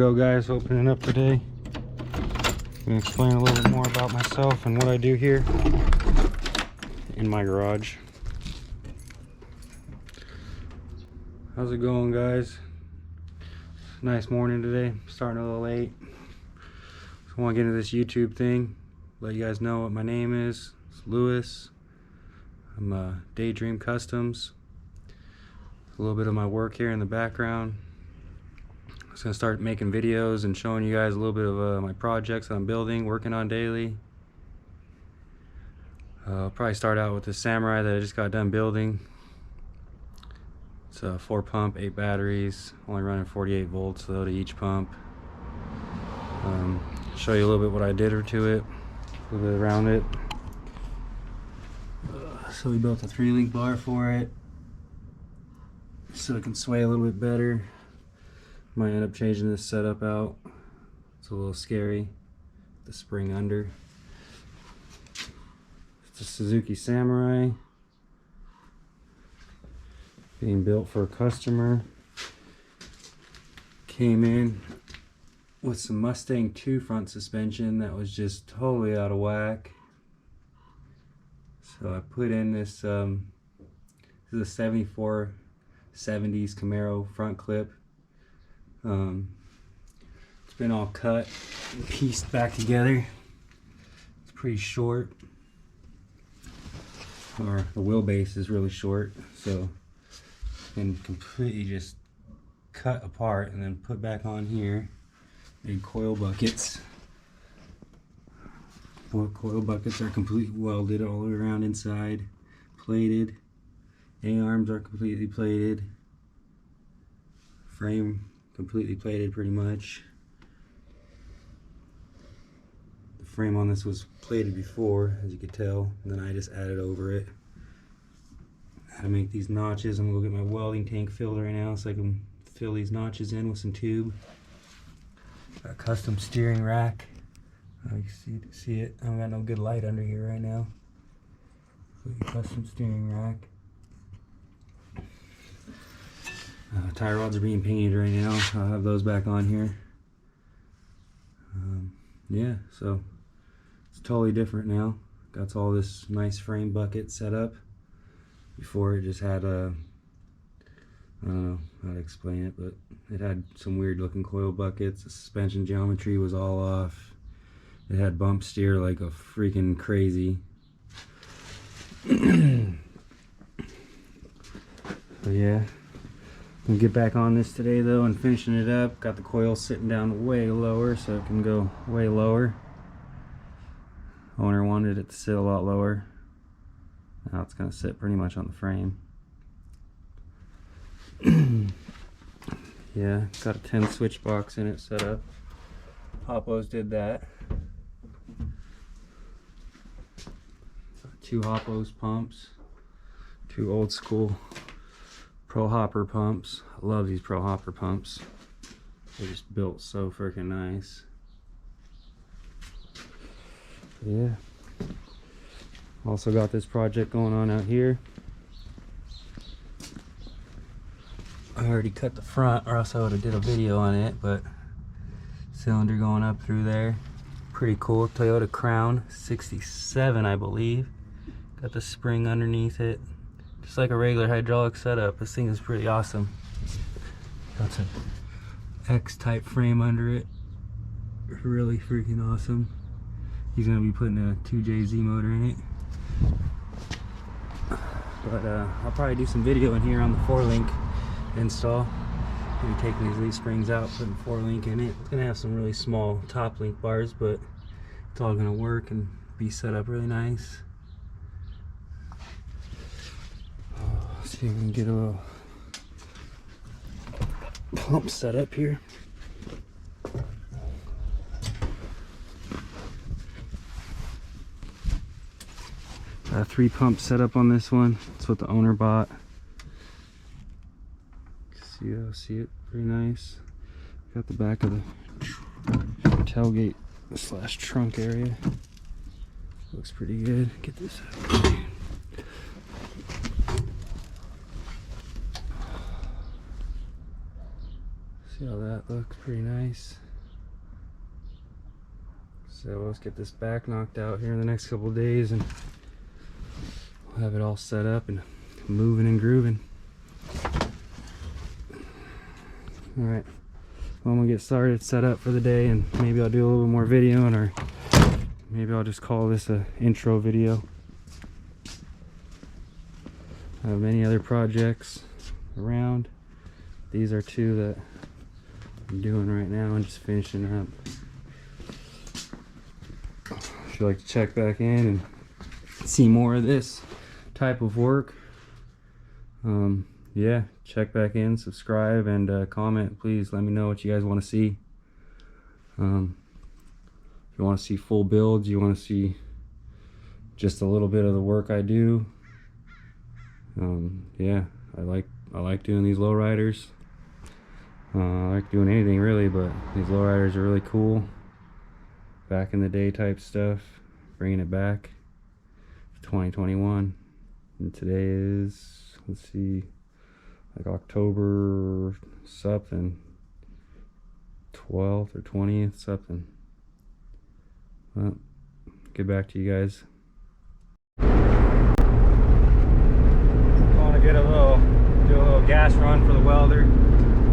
go, guys. Opening up today. I'm gonna explain a little bit more about myself and what I do here in my garage. How's it going, guys? Nice morning today. Starting a little late. So I want to get into this YouTube thing. Let you guys know what my name is. It's Lewis. I'm Daydream Customs. A little bit of my work here in the background. I'm just gonna start making videos and showing you guys a little bit of my projects that I'm building, working on daily. I'll probably start out with the Samurai that I just got done building. It's a 4 pump, 8 batteries, only running 48 volts though to each pump. Show you a little bit what I did to it, a little bit around it. So we built a 3-link bar for it, so it can sway a little bit better. Might end up changing this setup out. It's a little scary. The spring under. It's a Suzuki Samurai. Being built for a customer. Came in with some Mustang 2 front suspension that was just totally out of whack. So I put in this, this is a 74 70s Camaro front clip. It's been all cut and pieced back together. It's pretty short, or the wheelbase is really short, so and completely just cut apart and then put back on here. Big coil buckets. Coil buckets are completely welded all the way around inside, plated. A-arms are completely plated. Frame completely plated pretty much. The frame on this was plated before, as you could tell, and then I just added over it. How to make these notches. I'm gonna go get my welding tank filled right now so I can fill these notches in with some tube. Got a custom steering rack. You can see it. I don't got no good light under here right now. Custom steering rack. Tie rods are being painted right now. I'll have those back on here. Yeah, so it's totally different now. Got all this nice frame bucket set up. Before it just had a, I don't know how to explain it, but it had some weird looking coil buckets. The suspension geometry was all off. It had bump steer like a freaking crazy. So yeah. We'll get back on this today though and finishing it up. Got the coil sitting down way lower so it can go way lower. Owner wanted it to sit a lot lower. Now it's going to sit pretty much on the frame. Yeah, got a 10 switch box in it set up. Hoppos did that. 2 Hoppos pumps. 2 old school Pro Hopper pumps. I love these Pro Hopper pumps. They're just built so freaking nice. Yeah. Also got this project going on out here. I already cut the front, or else I would have did a video on it, but cylinder going up through there. Pretty cool. Toyota Crown 67, I believe. Got the spring underneath it. Just like a regular hydraulic setup. This thing is pretty awesome. Got an X-type frame under it. Really freaking awesome. He's gonna be putting a 2JZ motor in it. But I'll probably do some video in here on the 4-link install. Maybe taking these leaf springs out, putting 4-link in it. It's gonna have some really small top link bars, but it's all gonna work and be set up really nice. Let's see if we can get a little pump set up here. Got a 3 pump set up on this one. That's what the owner bought. See it, pretty nice. Got the back of the tailgate / trunk area. Looks pretty good. Get this out. See how that looks? Pretty nice. So let's get this back knocked out here in the next couple of days, and we'll have it all set up and moving and grooving. All right, well, I'm gonna get started, set up for the day, and maybe I'll do a little bit more video, or maybe I'll just call this a intro video. I have many other projects around. These are two that I'm doing right now and just finishing up. If you'd like to check back in and see more of this type of work, yeah, check back in, subscribe, and comment. Please let me know what you guys want to see. If you want to see full builds, you want to see just a little bit of the work I do, yeah, I like doing these lowriders. I like doing anything really, but these lowriders are really cool. Back in the day type stuff, bringing it back. 2021, and today is, let's see, like October something, 12th or 20th something. Well, get back to you guys. I want to do a little gas run for the welder.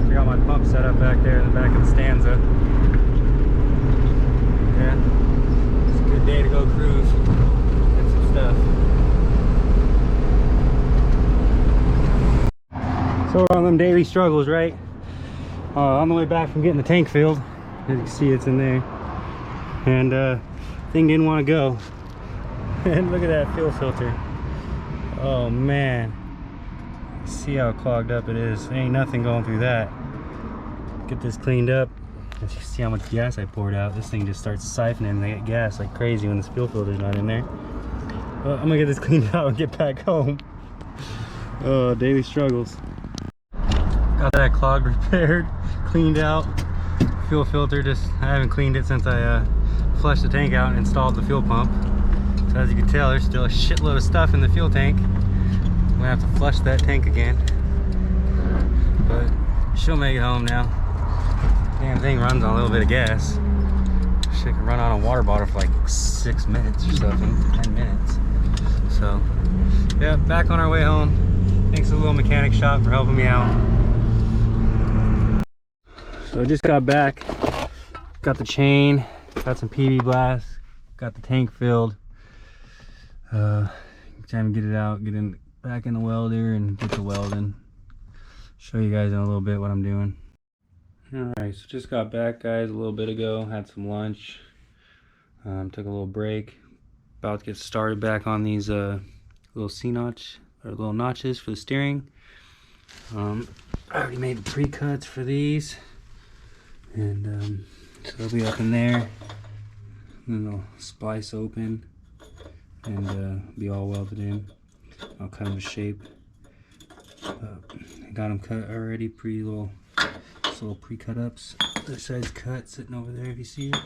I got my pump set up back there in the back of the stanza. Yeah, it's a good day to go cruise, get some stuff. So we're on them daily struggles, right? On the way back from getting the tank filled, as you can see, it's in there, and thing didn't want to go. And look at that fuel filter. Oh man, see how clogged up it is. There ain't nothing going through that. Get this cleaned up. As you see how much gas I poured out, this thing just starts siphoning and they get gas like crazy when this fuel filter's not in there. Well, I'm gonna get this cleaned out and get back home. Oh, daily struggles. Got that clog repaired, cleaned out. Fuel filter, I haven't cleaned it since I flushed the tank out and installed the fuel pump. So as you can tell, there's still a shitload of stuff in the fuel tank. I'm gonna have to flush that tank again. But she'll make it home now. Damn thing runs on a little bit of gas. Shit can run on a water bottle for like 6 minutes or something, 10 minutes. So, yeah, back on our way home. Thanks to the little mechanic shop for helping me out. So I just got back, got the chain, got some PB blast, got the tank filled. Time to get it out, get in back in the welder and get the welding. Show you guys in a little bit what I'm doing. Alright, so just got back, guys, a little bit ago. Had some lunch, took a little break. About to get started back on these little C-notch, or little notches for the steering. I already made the pre-cuts for these, and so they'll be up in there. And then they'll splice open and be all welded in. I'll cut them to shape. I got them cut already, little pre-cut ups. Other side's cut, sitting over there if you see it.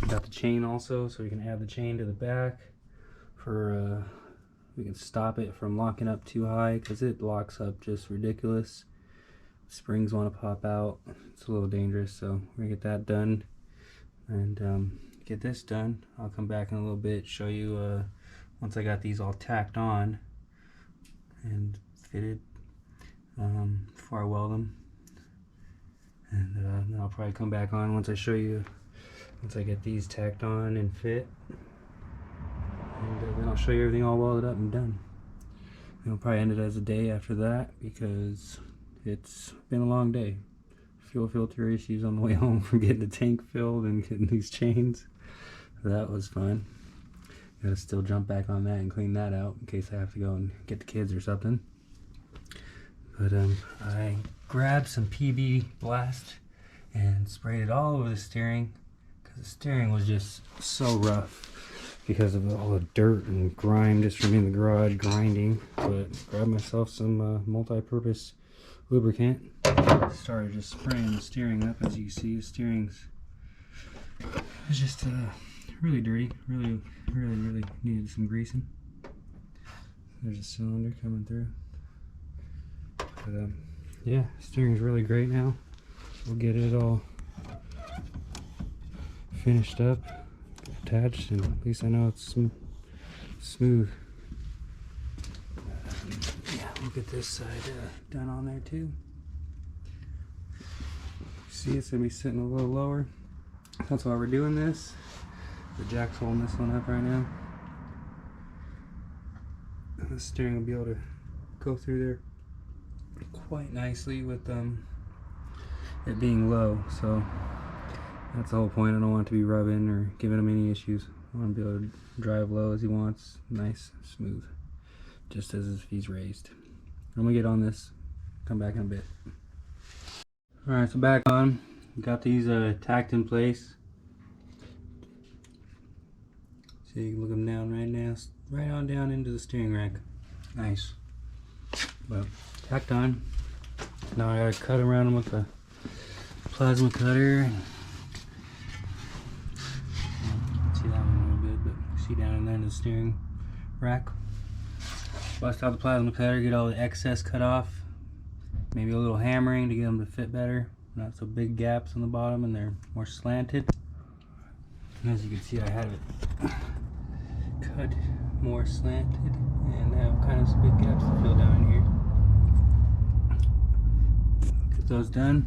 Got the chain also, so we can add the chain to the back for we can stop it from locking up too high, because it locks up just ridiculous. Springs want to pop out. It's a little dangerous, so we're gonna get that done and get this done. I'll come back in a little bit, show you once I got these all tacked on and fitted, before I weld them, and then I'll probably come back on once I show you, once I get these tacked on and fit, and then I'll show you everything all welded up and done. And I'll probably end it as a day after that, because it's been a long day. Fuel filter issues on the way home from getting the tank filled and getting these chains. That was fun. Gotta still jump back on that and clean that out in case I have to go and get the kids or something. But I grabbed some PB blast and sprayed it all over the steering, because the steering was just so rough because of all the dirt and grime just from in the garage grinding. But grabbed myself some multi-purpose lubricant. Started just spraying the steering up. As you can see, the steering's just really dirty. Really needed some greasing. There's a cylinder coming through. But yeah, steering's really great now. We'll get it all finished up, attached, and at least I know it's smooth. Yeah, we'll get this side done on there too. See, it's gonna be sitting a little lower. That's why we're doing this. The jack's holding this one up right now. The steering will be able to go through there quite nicely with it being low. So that's the whole point. I don't want it to be rubbing or giving him any issues. I want to be able to drive low as he wants, nice, smooth, just as if he's raised. I'm gonna get on this, come back in a bit. Alright, so back on. Got these tacked in place. So you can look them down right now, right on down into the steering rack. Nice. Well, tacked on. Now I gotta cut around them with the plasma cutter. See that one a little bit, but see down in there in the steering rack. Bust out the plasma cutter, get all the excess cut off. Maybe a little hammering to get them to fit better. Not so big gaps on the bottom, and they're more slanted. And as you can see, I have it cut more slanted and have kind of some big gaps to fill down here. Get those done.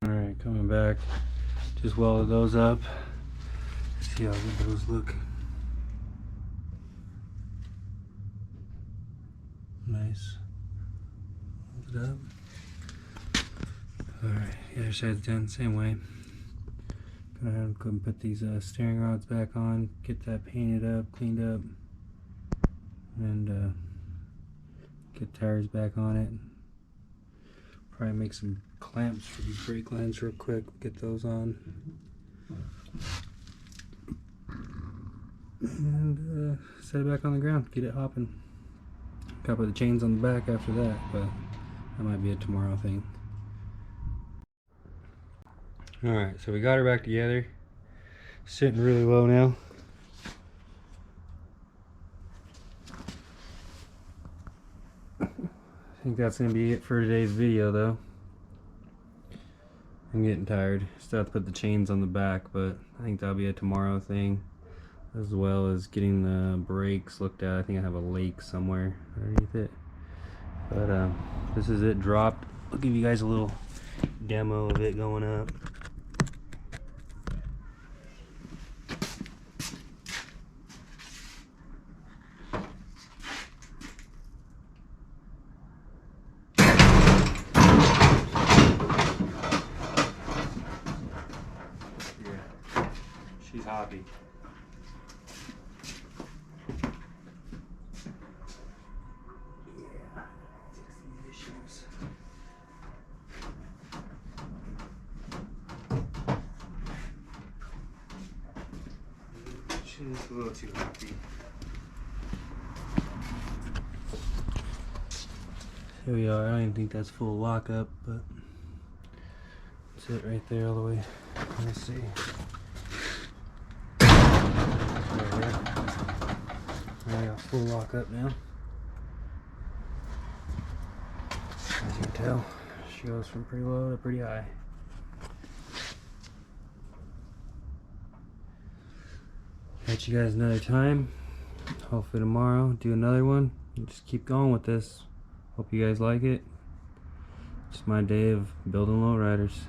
Alright, coming back. Just welded those up. See how good those look. Nice. Hold it up. Alright, the other side's done the same way. Gonna have to go and put these steering rods back on, get that painted up, cleaned up, and get tires back on it. Probably make some clamps for these brake lines real quick, get those on. And set it back on the ground, get it hopping. Gotta put the chains on the back after that, but that might be a tomorrow thing. Alright, so we got her back together. Sitting really low now. I think that's going to be it for today's video though. I'm getting tired. Still have to put the chains on the back, but I think that'll be a tomorrow thing. As well as getting the brakes looked at. I think I have a lake somewhere underneath it. But this is it dropped. I'll give you guys a little demo of it going up. She's happy. Yeah, issues. She's a little too happy. Here we are. I don't even think that's full lockup, but that's it right there all the way. Let's see. I got full lock up now. As you can tell, she goes from pretty low to pretty high. Catch you guys another time. Hopefully tomorrow do another one. And just keep going with this. Hope you guys like it. Just my day of building lowriders.